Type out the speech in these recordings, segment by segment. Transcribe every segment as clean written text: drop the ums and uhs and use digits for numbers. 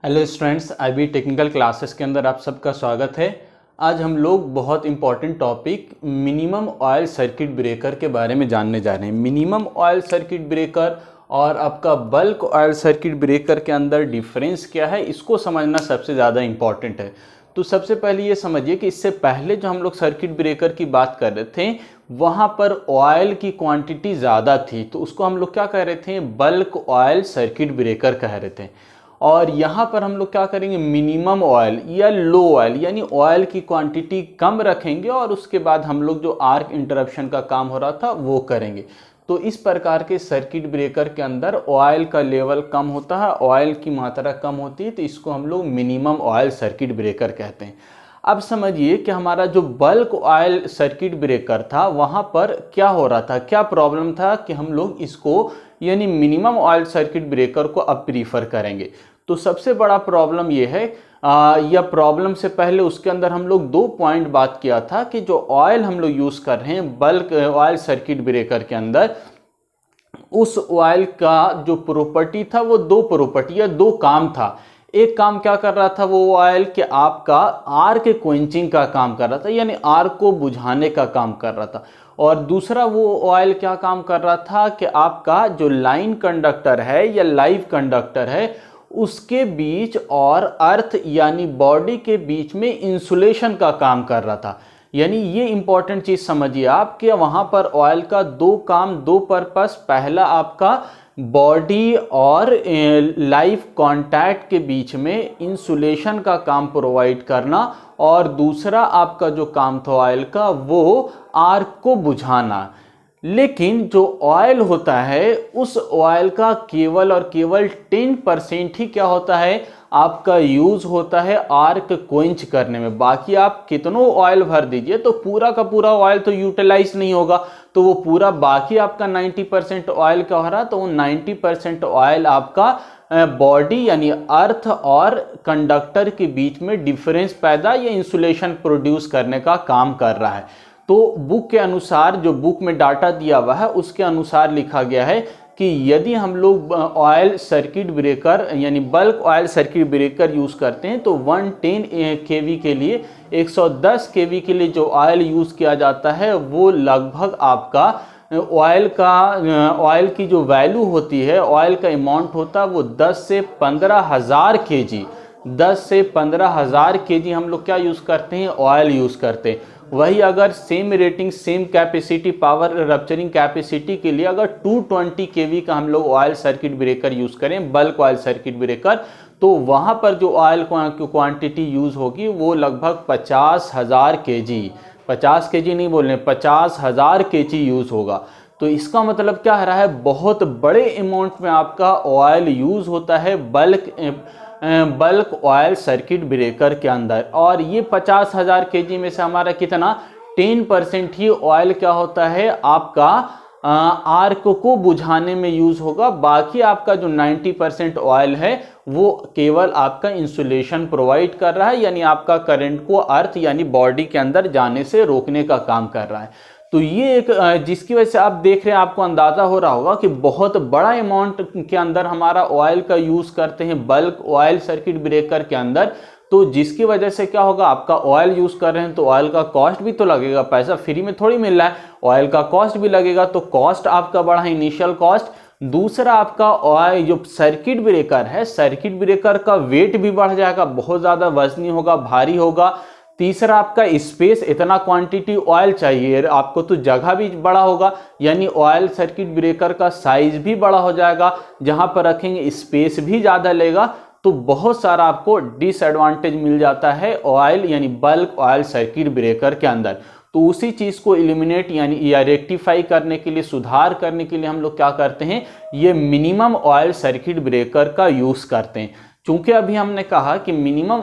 Hello students, IB technical classes के अंदर आप सबका स्वागत है। आज हम लोग बहुत important topic minimum oil circuit breaker के बारे में जानने जा रहे हैं। मिनिमम ऑयल सर्किट ब्रेकर और आपका बल्क ऑयल सर्किट ब्रेकर के अंदर डिफरेंस क्या है, इसको समझना सबसे ज़्यादा इम्पॉर्टेंट है। तो सबसे पहले ये समझिए कि इससे पहले जो हम लोग सर्किट ब्रेकर की बात कर रहे थे वहाँ पर ऑयल की क्वांटिटी ज़्यादा थी, तो उसको हम लोग क्या कह रहे थे, बल्क ऑयल सर्किट ब्रेकर कह रहे थे। और यहाँ पर हम लोग क्या करेंगे, मिनिमम ऑयल या लो ऑयल, यानी ऑयल की क्वांटिटी कम रखेंगे और उसके बाद हम लोग जो आर्क इंटरप्शन का काम हो रहा था वो करेंगे। तो इस प्रकार के सर्किट ब्रेकर के अंदर ऑयल का लेवल कम होता है, ऑयल की मात्रा कम होती है, तो इसको हम लोग मिनिमम ऑयल सर्किट ब्रेकर कहते हैं। अब समझिए कि हमारा जो बल्क ऑयल सर्किट ब्रेकर था वहाँ पर क्या हो रहा था, क्या प्रॉब्लम था कि हम लोग इसको यानी मिनिमम ऑयल सर्किट ब्रेकर को अब प्रीफर करेंगे। तो सबसे बड़ा प्रॉब्लम ये है, या प्रॉब्लम से पहले उसके अंदर हम लोग 2 पॉइंट बात किया था कि जो ऑयल हम लोग यूज़ कर रहे हैं बल्क ऑयल सर्किट ब्रेकर के अंदर, उस ऑयल का जो प्रॉपर्टी था वो 2 प्रॉपर्टी या 2 काम था। एक काम क्या कर रहा था वो ऑयल कि आपका आर्क क्वेंचिंग का काम कर रहा था, यानी आर्क को बुझाने का काम कर रहा था। और दूसरा वो ऑयल क्या काम कर रहा था कि आपका जो लाइन कंडक्टर है या लाइव कंडक्टर है उसके बीच और अर्थ यानी बॉडी के बीच में इंसुलेशन का काम कर रहा था। यानी ये इंपॉर्टेंट चीज़ समझिए आप कि वहाँ पर ऑयल का 2 काम, 2 पर्पस। पहला आपका बॉडी और लाइव कांटेक्ट के बीच में इंसुलेशन का काम प्रोवाइड करना, और दूसरा आपका जो काम था ऑयल का वो आर्क को बुझाना। लेकिन जो ऑयल होता है उस ऑयल का केवल और केवल 10% ही क्या होता है, आपका यूज होता है आर्क क्वेंच करने में। बाकी आप कितनों ऑयल भर दीजिए तो पूरा का पूरा ऑयल तो यूटिलाइज नहीं होगा, तो वो पूरा बाकी आपका 90% ऑयल का हो रहा, तो वो 90% ऑयल आपका बॉडी यानी अर्थ और कंडक्टर के बीच में डिफरेंस पैदा या इंसुलेशन प्रोड्यूस करने का काम कर रहा है। तो बुक के अनुसार, जो बुक में डाटा दिया हुआ है उसके अनुसार लिखा गया है कि यदि हम लोग ऑयल सर्किट ब्रेकर यानी bulk oil circuit breaker use करते हैं तो 110 kV के लिए 110 kV के लिए जो ऑयल यूज़ किया जाता है वो लगभग आपका ऑयल की जो वैल्यू होती है, ऑयल का अमाउंट होता है वो 10 से 15,000 kg, 10 से 15,000 kg हम लोग क्या यूज़ करते हैं, ऑयल यूज़ करते हैं। वही अगर same rating, same capacity, power rupturing capacity के लिए अगर 220 kV का हम लोग ऑयल सर्किट ब्रेकर यूज़ करें, बल्क ऑयल सर्किट ब्रेकर, तो वहाँ पर जो ऑयल की क्वांटिटी यूज़ होगी वो लगभग 50,000 kg, 50 kg नहीं बोल रहे, 50,000 kg यूज़ होगा। तो इसका मतलब क्या रहा है, बहुत बड़े अमाउंट में आपका ऑयल यूज़ होता है बल्क ऑयल सर्किट ब्रेकर के अंदर। और ये 50,000 kg में से हमारा कितना 10% ही ऑयल क्या होता है, आपका आर्क को बुझाने में यूज होगा। बाकी आपका जो 90% ऑयल है वो केवल आपका इंसुलेशन प्रोवाइड कर रहा है, यानी आपका करंट को अर्थ यानी बॉडी के अंदर जाने से रोकने का काम कर रहा है। तो ये एक जिसकी वजह से आप देख रहे हैं, आपको अंदाजा हो रहा होगा कि बहुत बड़ा अमाउंट के अंदर हमारा ऑयल का यूज करते हैं बल्क ऑयल सर्किट ब्रेकर के अंदर। तो जिसकी वजह से क्या होगा, आपका ऑयल यूज कर रहे हैं तो ऑयल का कॉस्ट भी तो लगेगा, पैसा फ्री में थोड़ी मिल रहा है, ऑयल का कॉस्ट भी लगेगा। तो कॉस्ट आपका बढ़ा, इनिशियल कॉस्ट। दूसरा आपका ऑयल जो सर्किट ब्रेकर है, सर्किट ब्रेकर का वेट भी बढ़ जाएगा, बहुत ज्यादा वजनी होगा, भारी होगा। तीसरा आपका स्पेस, इतना क्वांटिटी ऑयल चाहिए आपको तो जगह भी बड़ा होगा, यानी ऑयल सर्किट ब्रेकर का साइज भी बड़ा हो जाएगा, जहां पर रखेंगे स्पेस भी ज़्यादा लेगा। तो बहुत सारा आपको डिसएडवांटेज मिल जाता है ऑयल यानी बल्क ऑयल सर्किट ब्रेकर के अंदर। तो उसी चीज़ को एलिमिनेट यानी या रेक्टिफाई करने के लिए, सुधार करने के लिए हम लोग क्या करते हैं, ये मिनिमम ऑयल सर्किट ब्रेकर का यूज़ करते हैं। चूंकि अभी हमने कहा कि minimum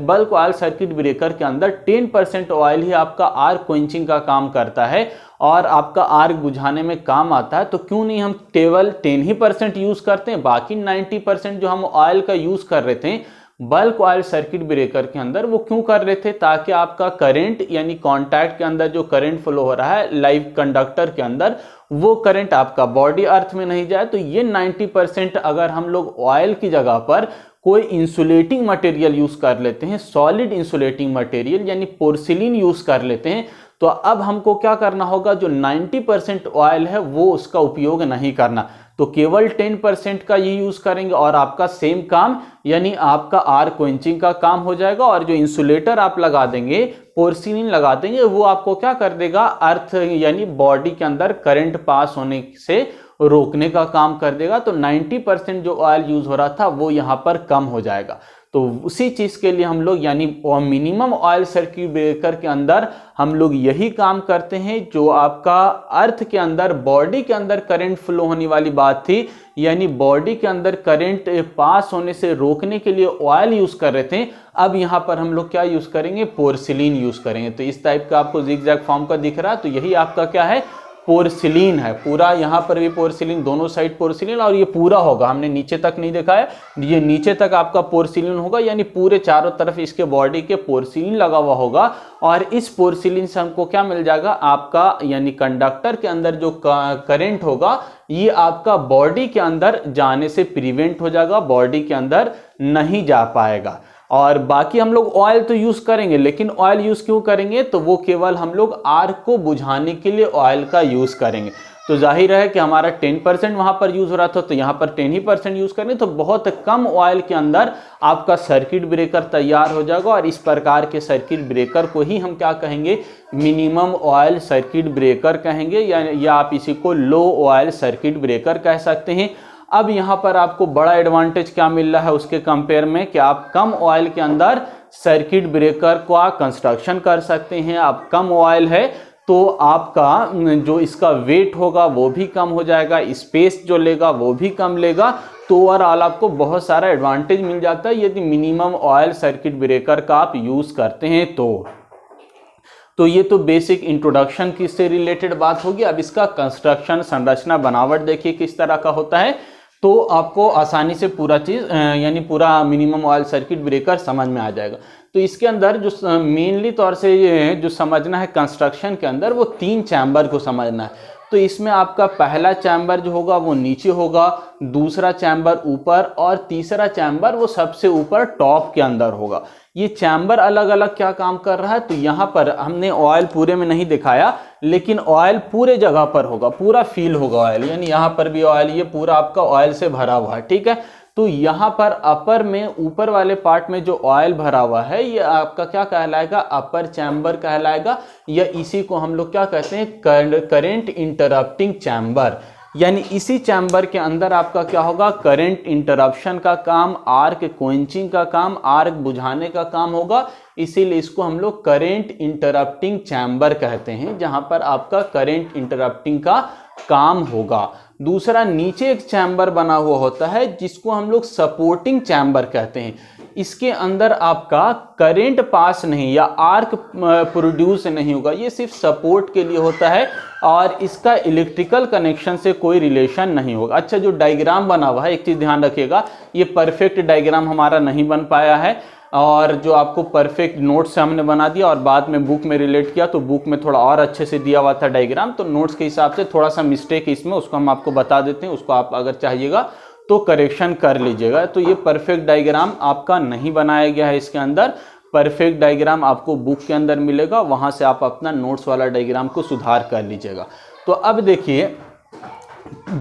bulk oil circuit breaker के अंदर 10% ऑयल ही आपका आर्क क्वेंचिंग का काम करता है और आपका आर्क बुझाने में काम आता है, तो क्यों नहीं हम केवल 10% यूज़ करते हैं, बाकी 90% जो हम ऑयल का यूज़ कर रहे थे बल्क ऑयल सर्किट ब्रेकर के अंदर वो क्यों कर रहे थे, ताकि आपका करंट यानी कांटेक्ट के अंदर जो करंट फ्लो हो रहा है लाइव कंडक्टर के अंदर वो करंट आपका बॉडी अर्थ में नहीं जाए। तो ये 90% अगर हम लोग ऑयल की जगह पर कोई इंसुलेटिंग मटेरियल यूज कर लेते हैं, सॉलिड इंसुलेटिंग मटेरियल यानी पोर्सिलिन यूज कर लेते हैं, तो अब हमको क्या करना होगा, जो 90% ऑयल है वो उसका उपयोग नहीं करना, तो केवल 10% का ये यूज करेंगे और आपका सेम काम यानी आपका आर्क क्वेंचिंग का काम हो जाएगा। और जो इंसुलेटर आप लगा देंगे, पोर्सिलिन लगा देंगे, वो आपको क्या कर देगा, अर्थ यानी बॉडी के अंदर करंट पास होने से रोकने का काम कर देगा। तो 90% जो ऑयल यूज हो रहा था वो यहाँ पर कम हो जाएगा। तो उसी चीज के लिए हम लोग यानी मिनिमम ऑयल सर्किट ब्रेकर के अंदर हम लोग यही काम करते हैं, जो आपका अर्थ के अंदर बॉडी के अंदर करंट फ्लो होने वाली बात थी, यानी बॉडी के अंदर करंट पास होने से रोकने के लिए ऑयल यूज कर रहे थे, अब यहाँ पर हम लोग क्या यूज करेंगे, पोर्सिलिन यूज करेंगे। तो इस टाइप का आपको जिगजैग फॉर्म का दिख रहा है, तो यही आपका क्या है, पोर्सिलिन है। पूरा यहाँ पर भी पोर्सिलिन, दोनों साइड पोर्सिलिन, और ये पूरा होगा, हमने नीचे तक नहीं देखा है, ये नीचे तक आपका पोर्सिलिन होगा, यानी पूरे चारों तरफ इसके बॉडी के पोर्सिलिन लगा हुआ होगा। और इस पोर्सिलिन से हमको क्या मिल जाएगा, आपका यानी कंडक्टर के अंदर जो करंट होगा ये आपका बॉडी के अंदर जाने से प्रिवेंट हो जाएगा, बॉडी के अंदर नहीं जा पाएगा। और बाकी हम लोग ऑयल तो यूज करेंगे, लेकिन ऑयल यूज क्यों करेंगे, तो वो केवल हम लोग आर्क को बुझाने के लिए ऑयल का यूज करेंगे। तो जाहिर है कि हमारा 10% वहां पर यूज हो रहा था, तो यहाँ पर 10% यूज करेंगे, तो बहुत कम ऑयल के अंदर आपका सर्किट ब्रेकर तैयार हो जाएगा। और इस प्रकार के सर्किट ब्रेकर को ही हम क्या कहेंगे, मिनिमम ऑयल सर्किट ब्रेकर कहेंगे, या आप इसी को लो ऑयल सर्किट ब्रेकर कह सकते हैं। अब यहाँ पर आपको बड़ा एडवांटेज क्या मिल रहा है उसके कंपेयर में, कि आप कम ऑयल के अंदर सर्किट ब्रेकर का कंस्ट्रक्शन कर सकते हैं। आप कम ऑयल है तो आपका जो इसका वेट होगा वो भी कम हो जाएगा, स्पेस जो लेगा वो भी कम लेगा। तो ओवरऑल आपको बहुत सारा एडवांटेज मिल जाता है यदि मिनिमम ऑयल सर्किट ब्रेकर का आप यूज करते हैं तो ये तो बेसिक इंट्रोडक्शन की से रिलेटेड बात होगी। अब इसका कंस्ट्रक्शन, संरचना, बनावट देखिए किस तरह का होता है, तो आपको आसानी से पूरा चीज यानी पूरा मिनिमम ऑयल सर्किट ब्रेकर समझ में आ जाएगा। तो इसके अंदर जो मेनली तौर से ये जो समझना है कंस्ट्रक्शन के अंदर, वो 3 चैम्बर को समझना है। तो इसमें आपका पहला चैम्बर जो होगा वो नीचे होगा, दूसरा चैम्बर ऊपर, और तीसरा चैम्बर वो सबसे ऊपर टॉप के अंदर होगा। ये चैम्बर अलग अलग क्या काम कर रहा है, तो यहाँ पर हमने ऑयल पूरे में नहीं दिखाया, लेकिन ऑयल पूरे जगह पर होगा, पूरा फील होगा ऑयल, यानी यहाँ पर भी ऑयल, ये पूरा आपका ऑयल से भरा हुआ है, ठीक है। तो यहाँ पर अपर में, ऊपर वाले पार्ट में जो ऑयल भरा हुआ है, ये आपका क्या कहलाएगा, अपर चैम्बर कहलाएगा, या इसी को हम लोग क्या कहते हैं, करंट इंटरप्टिंग चैम्बर। यानी इसी चैम्बर के अंदर आपका क्या होगा, करंट इंटरप्शन का काम, आर्क क्वेंचिंग का काम, आर्क बुझाने का काम होगा। इसीलिए इसको हम लोग करंट इंटरप्टिंग चैम्बर कहते हैं, जहां पर आपका करंट इंटरप्टिंग का काम होगा। दूसरा, नीचे एक चैम्बर बना हुआ होता है जिसको हम लोग सपोर्टिंग चैम्बर कहते हैं। इसके अंदर आपका करंट पास नहीं या आर्क प्रोड्यूस नहीं होगा, ये सिर्फ सपोर्ट के लिए होता है और इसका इलेक्ट्रिकल कनेक्शन से कोई रिलेशन नहीं होगा। अच्छा, जो डायग्राम बना हुआ है, एक चीज ध्यान रखिएगा, ये परफेक्ट डायग्राम हमारा नहीं बन पाया है, और जो आपको परफेक्ट नोट से हमने बना दिया और बाद में बुक में रिलेट किया, तो बुक में थोड़ा और अच्छे से दिया हुआ था डायग्राम, तो नोट्स के हिसाब से थोड़ा सा मिस्टेक है इसमें, उसको हम आपको बता देते हैं, उसको आप अगर चाहिएगा तो करेक्शन कर लीजिएगा। तो ये परफेक्ट डायग्राम आपका नहीं बनाया गया है इसके अंदर, परफेक्ट डायग्राम आपको बुक के अंदर मिलेगा, वहां से आप अपना नोट्स वाला डायग्राम को सुधार कर लीजिएगा। तो अब देखिए,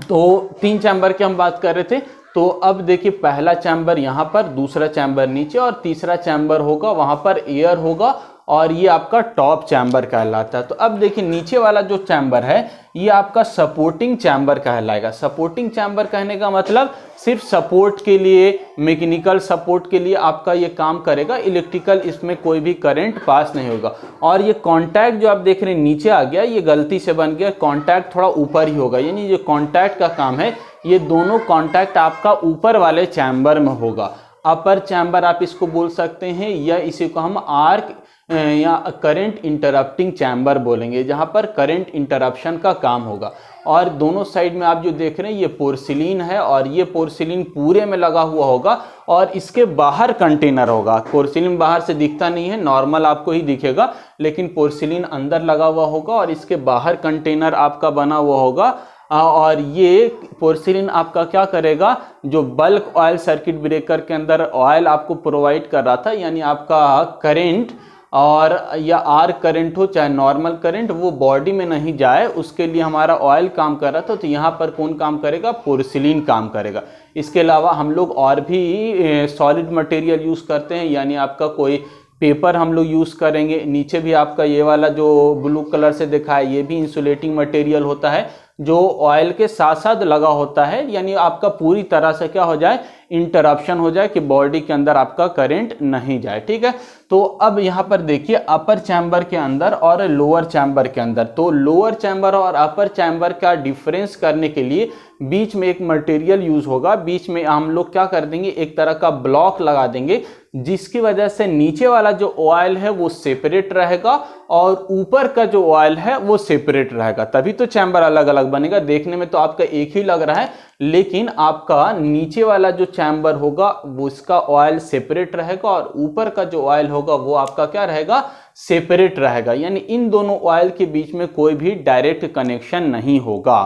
तो 3 चैम्बर की हम बात कर रहे थे, तो अब देखिए पहला चैम्बर यहाँ पर, दूसरा चैम्बर नीचे, और तीसरा चैम्बर होगा वहां पर एयर होगा, और ये आपका टॉप चैम्बर कहलाता है। तो अब देखिए नीचे वाला जो चैम्बर है ये आपका सपोर्टिंग चैम्बर कहलाएगा। सपोर्टिंग चैम्बर कहने का मतलब सिर्फ सपोर्ट के लिए, मैकेनिकल सपोर्ट के लिए आपका ये काम करेगा, इलेक्ट्रिकल इसमें कोई भी करंट पास नहीं होगा। और ये कॉन्टैक्ट जो आप देख रहे हैं नीचे आ गया, ये गलती से बन गया, कॉन्टैक्ट थोड़ा ऊपर ही होगा, यानी जो कॉन्टैक्ट का काम है ये दोनों कॉन्टैक्ट आपका ऊपर वाले चैम्बर में होगा। अपर चैम्बर आप इसको बोल सकते हैं, या इसी को हम आर्क या करंट इंटरप्टिंग चैम्बर बोलेंगे, जहां पर करंट इंटरप्शन का काम होगा। और दोनों साइड में आप जो देख रहे हैं ये पोर्सिलिन है, और ये पोर्सिलिन पूरे में लगा हुआ होगा, और इसके बाहर कंटेनर होगा। पोर्सिलिन बाहर से दिखता नहीं है, नॉर्मल आपको ही दिखेगा, लेकिन पोर्सिलिन अंदर लगा हुआ होगा और इसके बाहर कंटेनर आपका बना हुआ होगा। और ये पोर्सिलिन आपका क्या करेगा, जो बल्क ऑयल सर्किट ब्रेकर के अंदर ऑयल आपको प्रोवाइड कर रहा था, यानी आपका करंट और या आर करंट हो चाहे नॉर्मल करंट, वो बॉडी में नहीं जाए, उसके लिए हमारा ऑयल काम कर रहा था। तो यहाँ पर कौन काम करेगा, पोर्सिलिन काम करेगा। इसके अलावा हम लोग और भी सॉलिड मटेरियल यूज़ करते हैं, यानी आपका कोई पेपर हम लोग यूज़ करेंगे। नीचे भी आपका ये वाला जो ब्लू कलर से दिखा है, ये भी इंसुलेटिंग मटेरियल होता है जो ऑयल के साथ साथ लगा होता है, यानी आपका पूरी तरह से क्या हो जाए, इंटरप्शन हो जाए कि बॉडी के अंदर आपका करंट नहीं जाए। ठीक है, तो अब यहाँ पर देखिए अपर चैम्बर के अंदर और लोअर चैम्बर के अंदर, तो लोअर चैम्बर और अपर चैम्बर का डिफरेंस करने के लिए बीच में एक मटेरियल यूज होगा। बीच में हम लोग क्या कर देंगे, एक तरह का ब्लॉक लगा देंगे, जिसकी वजह से नीचे वाला जो ऑयल है वो सेपरेट रहेगा और ऊपर का जो ऑयल है वो सेपरेट रहेगा, तभी तो चैम्बर अलग अलग बनेगा। देखने में तो आपका एक ही लग रहा है, लेकिन आपका नीचे वाला जो चैम्बर होगा वो इसका ऑयल सेपरेट रहेगा और ऊपर का जो ऑयल होगा वो आपका क्या रहेगा, सेपरेट रहेगा, यानी इन दोनों ऑयल के बीच में कोई भी डायरेक्ट कनेक्शन नहीं होगा।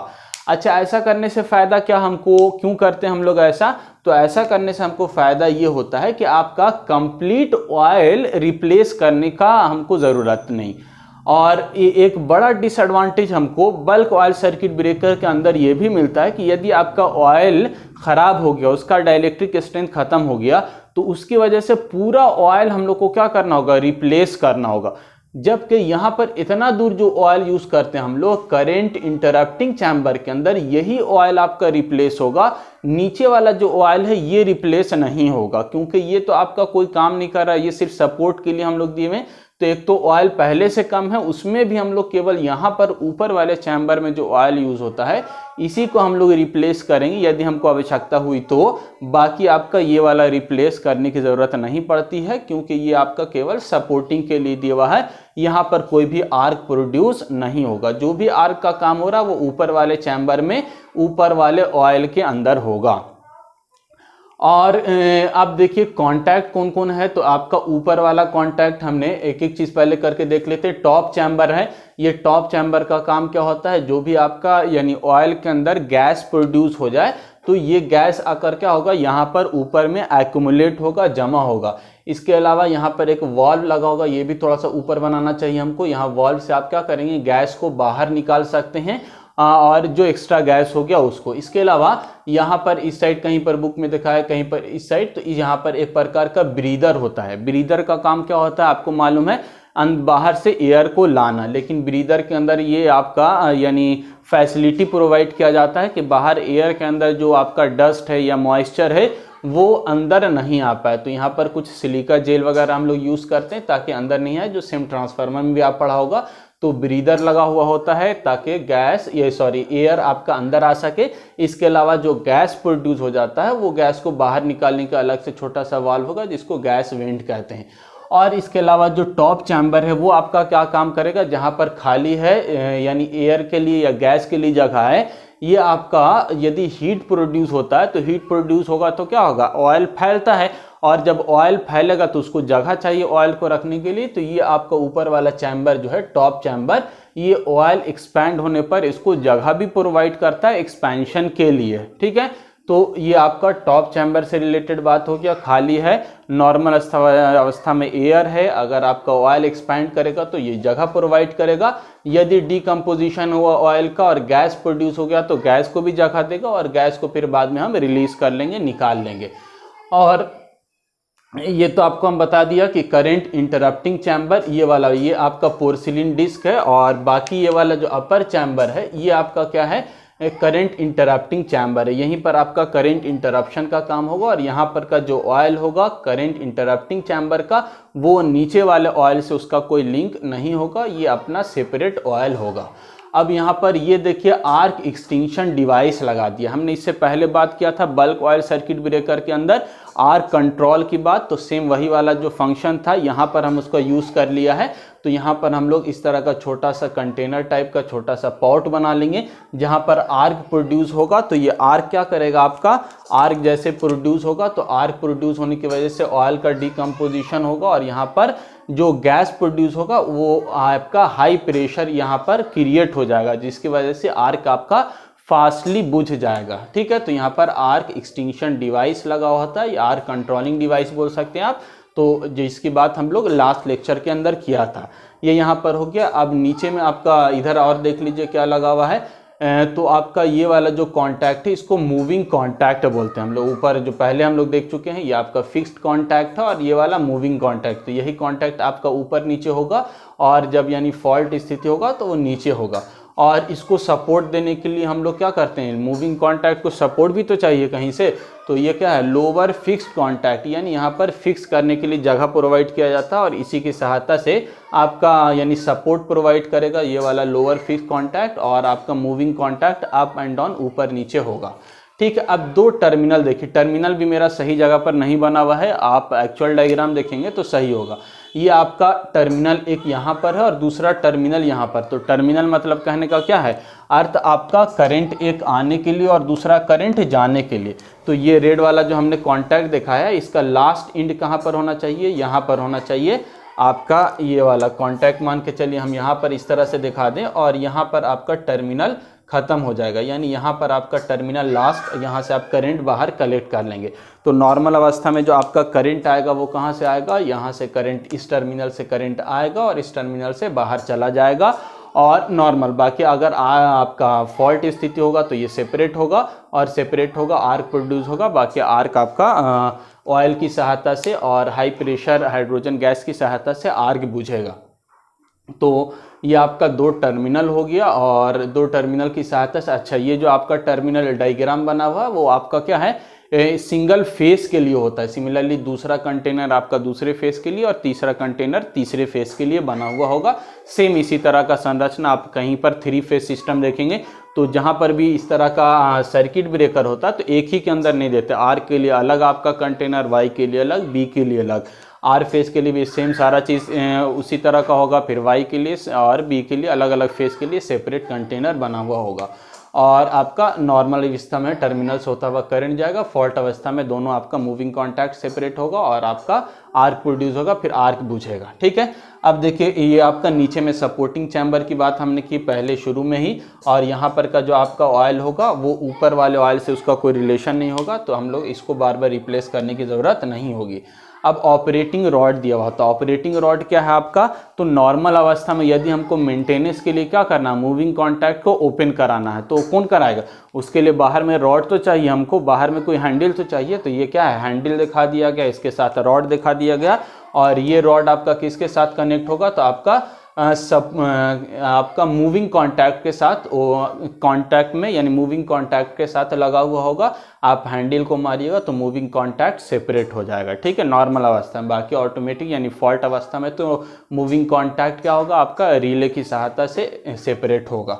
अच्छा, ऐसा करने से फायदा क्या, हमको क्यों करते हैं हम लोग ऐसा, तो ऐसा करने से हमको फायदा ये होता है कि आपका कंप्लीट ऑयल रिप्लेस करने का हमको ज़रूरत नहीं। और एक बड़ा डिसएडवांटेज हमको बल्क ऑयल सर्किट ब्रेकर के अंदर ये भी मिलता है कि यदि आपका ऑयल ख़राब हो गया, उसका डाइलेक्ट्रिक स्ट्रेंथ ख़त्म हो गया, तो उसकी वजह से पूरा ऑयल हम लोग को क्या करना होगा, रिप्लेस करना होगा। जबकि यहाँ पर इतना दूर जो ऑयल यूज़ करते हैं हम लोग करंट इंटरप्टिंग चैम्बर के अंदर, यही ऑयल आपका रिप्लेस होगा, नीचे वाला जो ऑयल है ये रिप्लेस नहीं होगा, क्योंकि ये तो आपका कोई काम नहीं कर रहा है, ये सिर्फ सपोर्ट के लिए हम लोग दिए हुए। तो एक तो ऑयल पहले से कम है, उसमें भी हम लोग केवल यहाँ पर ऊपर वाले चैम्बर में जो ऑयल यूज़ होता है इसी को हम लोग रिप्लेस करेंगे यदि हमको आवश्यकता हुई तो। बाकी आपका ये वाला रिप्लेस करने की ज़रूरत नहीं पड़ती है, क्योंकि ये आपका केवल सपोर्टिंग के लिए दिया हुआ है, यहाँ पर कोई भी आर्क प्रोड्यूस नहीं होगा। जो भी आर्क का काम हो रहा है वो ऊपर वाले चैम्बर में ऊपर वाले ऑयल के अंदर होगा। और आप देखिए कॉन्टैक्ट कौन कौन है, तो आपका ऊपर वाला कॉन्टैक्ट हमने एक एक चीज़ पहले करके देख लेते हैं। टॉप चैम्बर है, ये टॉप चैम्बर का काम क्या होता है, जो भी आपका यानी ऑयल के अंदर गैस प्रोड्यूस हो जाए तो ये गैस आकर क्या होगा, यहाँ पर ऊपर में एक्यूमुलेट होगा, जमा होगा। इसके अलावा यहाँ पर एक वाल्व लगा होगा, ये भी थोड़ा सा ऊपर बनाना चाहिए हमको। यहाँ वाल्व से आप क्या करेंगे, गैस को बाहर निकाल सकते हैं और जो एक्स्ट्रा गैस हो गया उसको। इसके अलावा यहाँ पर इस साइड कहीं पर बुक में दिखा है, कहीं पर इस साइड, तो यहाँ पर एक प्रकार का ब्रीदर होता है। ब्रीदर का काम क्या होता है आपको मालूम है, बाहर से एयर को लाना, लेकिन ब्रीदर के अंदर ये आपका यानी फैसिलिटी प्रोवाइड किया जाता है कि बाहर एयर के अंदर जो आपका डस्ट है या मॉइस्चर है वो अंदर नहीं आ पाए। तो यहाँ पर कुछ सिलिका जेल वगैरह हम लोग यूज़ करते हैं ताकि अंदर नहीं आए, जो सेम ट्रांसफार्मर में भी आप पढ़ा होगा। तो ब्रीदर लगा हुआ होता है ताकि गैस एयर आपका अंदर आ सके। इसके अलावा जो गैस प्रोड्यूस हो जाता है वो गैस को बाहर निकालने का अलग से छोटा सा वाल्व होगा जिसको गैस वेंट कहते हैं। और इसके अलावा जो टॉप चैम्बर है वो आपका क्या काम करेगा, जहाँ पर खाली है यानी एयर के लिए या गैस के लिए जगह है, ये आपका यदि हीट प्रोड्यूस होता है तो हीट प्रोड्यूस होगा तो क्या होगा, ऑयल फैलता है, और जब ऑयल फैलेगा तो उसको जगह चाहिए ऑयल को रखने के लिए। तो ये आपका ऊपर वाला चैम्बर जो है टॉप चैम्बर, ये ऑयल एक्सपैंड होने पर इसको जगह भी प्रोवाइड करता है एक्सपेंशन के लिए। ठीक है, तो ये आपका टॉप चैम्बर से रिलेटेड बात हो गया। खाली है, नॉर्मल अवस्था में एयर है, अगर आपका ऑयल एक्सपैंड करेगा तो ये जगह प्रोवाइड करेगा। यदि डीकम्पोजिशन हुआ ऑयल का और गैस प्रोड्यूस हो गया तो गैस को भी जगह देगा और गैस को फिर बाद में हम रिलीज कर लेंगे, निकाल लेंगे। और ये तो आपको हम बता दिया कि करंट इंटरप्टिंग चैम्बर ये वाला, ये आपका पोर्सिलिन डिस्क है, और बाकी ये वाला जो अपर चैम्बर है ये आपका क्या है, करंट इंटरप्टिंग चैम्बर है। यहीं पर आपका करंट इंटरप्शन का काम होगा, और यहाँ पर का जो ऑयल होगा करंट इंटरप्टिंग चैम्बर का, वो नीचे वाले ऑयल से उसका कोई लिंक नहीं होगा, ये अपना सेपरेट ऑयल होगा। अब यहाँ पर ये देखिए आर्क एक्सटिंक्शन डिवाइस लगा दिया हमने। इससे पहले बात किया था बल्क ऑयल सर्किट ब्रेकर के अंदर आर्क कंट्रोल की बात, तो सेम वही वाला जो फंक्शन था यहाँ पर हम उसका यूज़ कर लिया है। तो यहाँ पर हम लोग इस तरह का छोटा सा कंटेनर टाइप का छोटा सा पॉट बना लेंगे जहाँ पर आर्क प्रोड्यूस होगा। तो ये आर्क क्या करेगा, आपका आर्क जैसे प्रोड्यूस होगा तो आर्क प्रोड्यूस होने की वजह से ऑयल का डिकम्पोजिशन होगा, और यहाँ पर जो गैस प्रोड्यूस होगा वो आपका हाई प्रेशर यहाँ पर क्रिएट हो जाएगा, जिसकी वजह से आर्क आपका फास्टली बुझ जाएगा। ठीक है, तो यहाँ पर आर्क एक्सटिंक्शन डिवाइस लगा होता है या आर्क कंट्रोलिंग डिवाइस बोल सकते हैं आप। तो जिसकी बात हम लोग लास्ट लेक्चर के अंदर किया था, ये यहाँ पर हो गया। अब नीचे में आपका इधर और देख लीजिए क्या लगा हुआ है। तो आपका ये वाला जो कॉन्टैक्ट है इसको मूविंग कॉन्टैक्ट बोलते हैं हम लोग। ऊपर जो पहले हम लोग देख चुके हैं ये आपका फिक्स्ड कॉन्टैक्ट है और ये वाला मूविंग कॉन्टैक्ट। तो यही कॉन्टैक्ट आपका ऊपर नीचे होगा और जब यानी फॉल्ट स्थिति होगा तो वो नीचे होगा। और इसको सपोर्ट देने के लिए हम लोग क्या करते हैं, मूविंग कॉन्टैक्ट को सपोर्ट भी तो चाहिए कहीं से। तो ये क्या है, लोअर फिक्स्ड कॉन्टैक्ट, यानी यहाँ पर फिक्स करने के लिए जगह प्रोवाइड किया जाता है और इसी की सहायता से आपका यानी सपोर्ट प्रोवाइड करेगा ये वाला लोअर फिक्स्ड कॉन्टैक्ट। और आपका moving contact up and down ऊपर नीचे होगा। ठीक है, अब दो टर्मिनल देखिए, टर्मिनल भी मेरा सही जगह पर नहीं बना हुआ है, आप एक्चुअल डायग्राम देखेंगे तो सही होगा। ये आपका टर्मिनल एक यहाँ पर है और दूसरा टर्मिनल यहाँ पर। तो टर्मिनल मतलब कहने का क्या है अर्थ, आपका करंट एक आने के लिए और दूसरा करंट जाने के लिए। तो ये रेड वाला जो हमने कॉन्टैक्ट दिखाया है इसका लास्ट एंड कहाँ पर होना चाहिए, यहाँ पर होना चाहिए आपका ये वाला कॉन्टैक्ट। मान के चलिए हम यहाँ पर इस तरह से दिखा दें और यहाँ पर आपका टर्मिनल खत्म हो जाएगा, यानी यहाँ पर आपका टर्मिनल लास्ट, यहाँ से आप करंट बाहर कलेक्ट कर लेंगे। तो नॉर्मल अवस्था में जो आपका करंट आएगा वो कहाँ से आएगा, यहाँ से करंट, इस टर्मिनल से करंट आएगा और इस टर्मिनल से बाहर चला जाएगा और नॉर्मल। बाकी अगर आपका फॉल्ट स्थिति होगा तो ये सेपरेट होगा और सेपरेट होगा, आर्क प्रोड्यूस होगा। बाकी आर्क आपका ऑयल की सहायता से और हाई प्रेशर हाइड्रोजन गैस की सहायता से आर्क बुझेगा। तो ये आपका दो टर्मिनल हो गया और दो टर्मिनल की सहायता से, अच्छा ये जो आपका टर्मिनल डायग्राम बना हुआ है वो आपका क्या है, सिंगल फेस के लिए होता है। सिमिलरली दूसरा कंटेनर आपका दूसरे फेस के लिए और तीसरा कंटेनर तीसरे फेस के लिए बना हुआ होगा। सेम इसी तरह का संरचना आप कहीं पर 3 फेस सिस्टम देखेंगे तो जहाँ पर भी इस तरह का सर्किट ब्रेकर होता है तो एक ही के अंदर नहीं देते, आर के लिए अलग आपका कंटेनर, वाई के लिए अलग, बी के लिए अलग। आर फेस के लिए भी सेम सारा चीज़ उसी तरह का होगा, फिर वाई के लिए और बी के लिए अलग अलग फेस के लिए सेपरेट कंटेनर बना हुआ होगा। और आपका नॉर्मल अवस्था में टर्मिनल्स होता हुआ करंट जाएगा, फॉल्ट अवस्था में दोनों आपका मूविंग कॉन्टैक्ट सेपरेट होगा और आपका आर्क प्रोड्यूस होगा, फिर आर्क बुझेगा। ठीक है, अब देखिए ये आपका नीचे में सपोर्टिंग चैम्बर की बात हमने की पहले शुरू में ही, और यहाँ पर का जो आपका ऑयल होगा वो ऊपर वाले ऑयल से उसका कोई रिलेशन नहीं होगा, तो हम लोग इसको बार बार रिप्लेस करने की ज़रूरत नहीं होगी। अब ऑपरेटिंग रॉड दिया हुआ था, ऑपरेटिंग रॉड क्या है आपका, तो नॉर्मल अवस्था में यदि हमको मेंटेनेंस के लिए क्या करना है, मूविंग कॉन्टैक्ट को ओपन कराना है, तो कौन कराएगा, उसके लिए बाहर में रॉड तो चाहिए हमको, बाहर में कोई हैंडल तो चाहिए। तो ये क्या है, हैंडल दिखा दिया गया, इसके साथ रॉड दिखा दिया गया और ये रॉड आपका किसके साथ कनेक्ट होगा, तो आपका आपका मूविंग कॉन्टैक्ट के साथ, कॉन्टैक्ट में यानी मूविंग कॉन्टैक्ट के साथ लगा हुआ होगा। आप हैंडल को मारिएगा तो मूविंग कॉन्टैक्ट सेपरेट हो जाएगा। ठीक है, नॉर्मल अवस्था में। बाकी ऑटोमेटिक यानी फॉल्ट अवस्था में तो मूविंग कॉन्टैक्ट क्या होगा आपका, रिले की सहायता से सेपरेट होगा।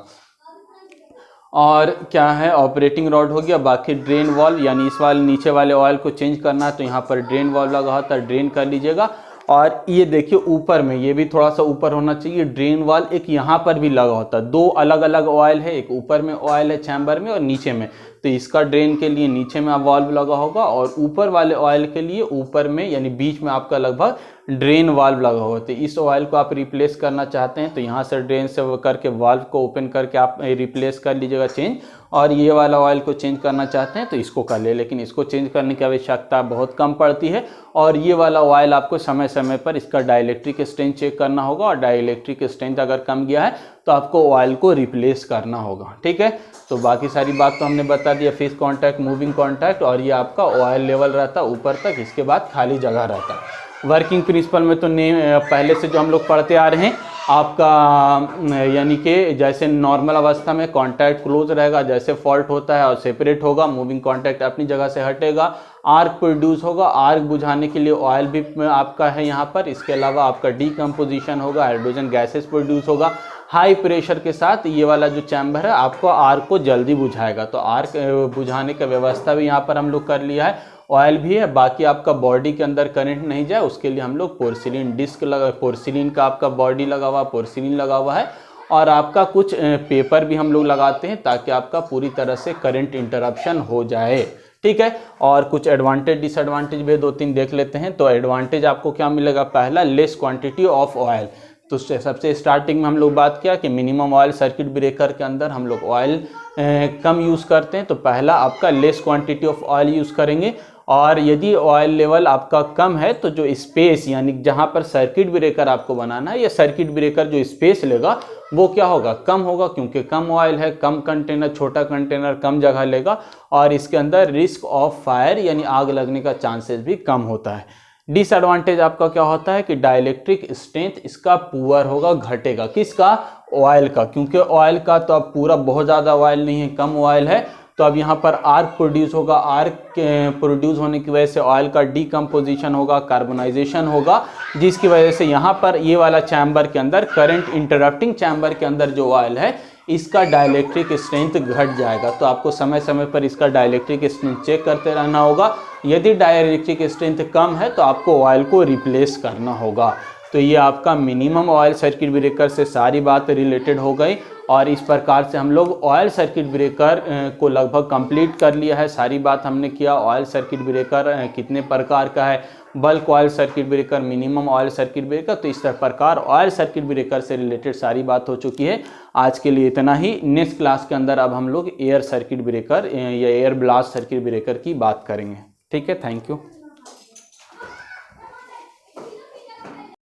और क्या है, ऑपरेटिंग रॉड हो गया। बाकी ड्रेन वॉल्व यानी इस वाले नीचे वाले ऑयल को चेंज करना है तो यहाँ पर ड्रेन वॉल्व लगा होता है, ड्रेन कर लीजिएगा। और ये देखिए ऊपर में, ये भी थोड़ा सा ऊपर होना चाहिए, ड्रेन वाल्व एक यहाँ पर भी लगा होता है। दो अलग अलग ऑयल है, एक ऊपर में ऑयल है चैम्बर में और नीचे में, तो इसका ड्रेन के लिए नीचे में वाल्व लगा होगा और ऊपर वाले ऑयल के लिए ऊपर में यानी बीच में आपका लगभग ड्रेन वाल्व लगा होगा। तो इस ऑयल को आप रिप्लेस करना चाहते हैं तो यहाँ से ड्रेन से करके वाल्व को ओपन करके आप रिप्लेस कर लीजिएगा चेंज, और ये वाला ऑयल को चेंज करना चाहते हैं तो इसको कर ले, लेकिन इसको चेंज करने की आवश्यकता बहुत कम पड़ती है। और ये वाला ऑयल आपको समय समय पर इसका डाइलेक्ट्रिक स्ट्रेंथ चेक करना होगा, और डाइलेक्ट्रिक स्ट्रेंथ अगर कम गया है तो आपको ऑयल को रिप्लेस करना होगा। ठीक है, तो बाकी सारी बात तो हमने बता दिया, फिक्स कॉन्टैक्ट, मूविंग कॉन्टैक्ट, और ये आपका ऑयल लेवल रहता है ऊपर तक, इसके बाद खाली जगह रहता है। वर्किंग प्रिंसिपल में तो पहले से जो हम लोग पढ़ते आ रहे हैं आपका, यानी कि जैसे नॉर्मल अवस्था में कॉन्टैक्ट क्लोज रहेगा, जैसे फॉल्ट होता है और सेपरेट होगा, मूविंग कॉन्टैक्ट अपनी जगह से हटेगा, आर्क प्रोड्यूस होगा, आर्क बुझाने के लिए ऑयल भी आपका है यहाँ पर, इसके अलावा आपका डीकम्पोजिशन होगा, हाइड्रोजन गैसेस प्रोड्यूस होगा, हाई प्रेशर के साथ ये वाला जो चैम्बर है आपको आर्क को जल्दी बुझाएगा। तो आर्क बुझाने का व्यवस्था भी यहाँ पर हम लोग कर लिया है, ऑयल भी है। बाकी आपका बॉडी के अंदर करंट नहीं जाए उसके लिए हम लोग पोर्सिलिन डिस्क लगा, पोर्सिलिन का आपका बॉडी लगा हुआ, पोर्सिलिन लगा हुआ है, और आपका कुछ पेपर भी हम लोग लगाते हैं ताकि आपका पूरी तरह से करंट इंटरप्शन हो जाए। ठीक है, और कुछ एडवांटेज डिसएडवांटेज भी 2-3 देख लेते हैं। तो एडवांटेज आपको क्या मिलेगा, पहला लेस क्वांटिटी ऑफ ऑयल। तो सबसे स्टार्टिंग में हम लोग बात किया कि मिनिमम ऑयल सर्किट ब्रेकर के अंदर हम लोग ऑयल कम यूज़ करते हैं तो पहला आपका less quantity of oil use करेंगे, और यदि ऑयल लेवल आपका कम है तो जो स्पेस यानी जहां पर सर्किट ब्रेकर आपको बनाना है, या सर्किट ब्रेकर जो स्पेस लेगा वो क्या होगा, कम होगा, क्योंकि कम ऑयल है, कम कंटेनर, छोटा कंटेनर कम जगह लेगा, और इसके अंदर रिस्क ऑफ फायर यानी आग लगने का चांसेस भी कम होता है। डिसएडवांटेज आपका क्या होता है कि डाइलेक्ट्रिक स्ट्रेंथ इसका पुअर होगा, घटेगा, किसका, ऑयल का, क्योंकि ऑयल का तो अब पूरा बहुत ज़्यादा ऑयल नहीं है, कम ऑयल है, तो अब यहाँ पर आर्क प्रोड्यूस होगा, आर्क प्रोड्यूस होने की वजह से ऑयल का डिकम्पोजिशन होगा, कार्बोनाइजेशन होगा, जिसकी वजह से यहाँ पर ये वाला चैम्बर के अंदर, करंट इंटरप्टिंग चैम्बर के अंदर जो ऑयल है इसका डाइलेक्ट्रिक स्ट्रेंथ घट जाएगा। तो आपको समय समय पर इसका डाइलेक्ट्रिक स्ट्रेंथ चेक करते रहना होगा। यदि डाइलेक्ट्रिक स्ट्रेंथ कम है तो आपको ऑयल को रिप्लेस करना होगा। तो ये आपका मिनिमम ऑयल सर्किट ब्रेकर से सारी बात रिलेटेड हो गई, और इस प्रकार से हम लोग ऑयल सर्किट ब्रेकर को लगभग कंप्लीट कर लिया है। सारी बात हमने किया, ऑयल सर्किट ब्रेकर कितने प्रकार का है, bulk oil circuit breaker, minimum oil circuit breaker, तो इस प्रकार ऑयल सर्किट ब्रेकर से रिलेटेड सारी बात हो चुकी है। आज के लिए इतना ही। नेक्स्ट क्लास के अंदर अब हम लोग एयर सर्किट ब्रेकर या एयर ब्लास्ट सर्किट ब्रेकर की बात करेंगे। ठीक है, थैंक यू।